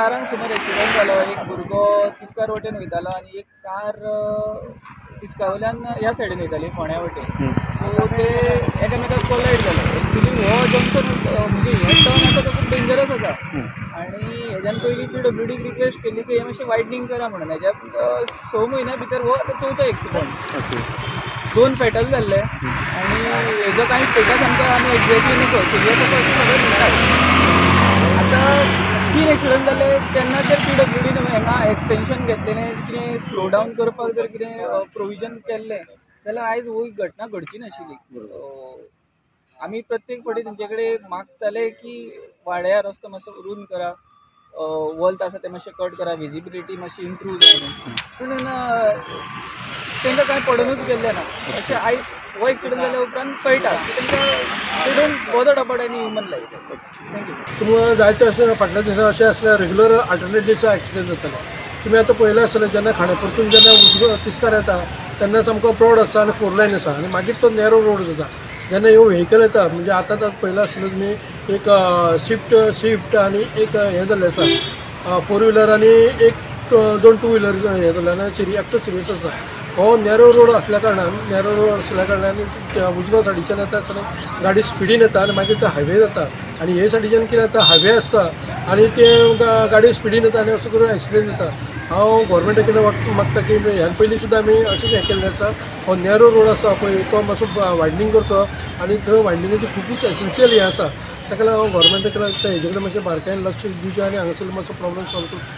4 सुमार एक्सिडेंट जालो. एक भुरगो तिस्कार वटेन वयतालो आनी एक कार तिस्का वयल्यान ह्या सायडीन वयताली फोंड्या वटेन. सो ते एकामेकाक कोलायड जाले. एक्चुली हो जंक्शन म्हणजे हे टर्न आसा तो खूब डेंजरस आसा आनी हेज्यान पयलीं PWDक रिक्वेस्ट केल्ली की हे मातशें वायडनींग करा म्हणून. हेज्या 6 म्हयन्या भितर हो आतां 4थो एक्सिडेंट. 2 फॅटल जाल्ले आनी हेजो कांय स्टेटस आमकां आमी एक्झॅक्टली नको सिरियस आसा अशें सगळें म्हणटात. आतां 3 एक्सिडंट जाले तेन्ना जर PWDन हांगा एक्सटेंशन घेतलेलें कितें स्लो डावन करपाक जर कितें प्रोविजन केल्लें जाल्यार आयज ही घटना घडची नाशिल्ली. आमी प्रत्येक फावटी तेंचे कडेन मागताले की वाड्या रस्तो मातसो रूंद करा, वल्त आसा ते मातशें कट करा, विजिबिलिटी मातशी इम्प्रूव जाय म्हणून. पूण तांकां कांय पडूनच गेल्लें ना. अशें आयज हो एक्सिडंट जाल्या उपरांत कळटा की तांकां they don't bothered about any human life. Thank you. तुमकां जायते अशें फाटल्या दिसा अशें आसल्यार रेग्युलर अल्टरनेट डेचा एक्सिडेंट जाताले. तुमी आतां पळयलें आसतलें जेन्ना खांडेपारसून जेन्ना तिस्कार येता तेन्ना सामको ब्रॉड आसा आनी 4 लायन आसा आनी मागीर तो नॅरो रोड जाता. जेन्ना ह्यो व्हेकल येता म्हणजे आतां पळयलां आसतलें तुमी एक स्विफ्ट आनी एक हें जाल्लें आसा 4 व्हिलर आनी एक 2 टू व्हिलर हें जाल्लें आनी एकटो सिरियस आसा. हो नॅरो रोड असल्या कारणान उजव्या सायडीच्यान येता आसतना गाडी स्पिडीन येता आनी मागीर तो हायवे जाता आनी हे सायडीच्यान कितें जाता हायवे आसता आनी ते गाडी स्पिडीन येता आनी असो करून एक्सिडेंट जाता. हांव गोवोरमेंटाक कितें मागता की ह्या पयलीं सुद्दां आमी अशेंच हें केल्लें आसा. हो नॅरो रोड आसा पळय तो मातसो वायडनींग करचो आनी थंय वायडनिंगाची खुबूच एसेन्शियल हें आसा. ताका लागून हांव गोवोरमेंटाक हेजे कडेन मातशें बारकायेन लक्ष दिवचें आनी हांगासर मातसो प्रॉब्लम सॉल्व करचो.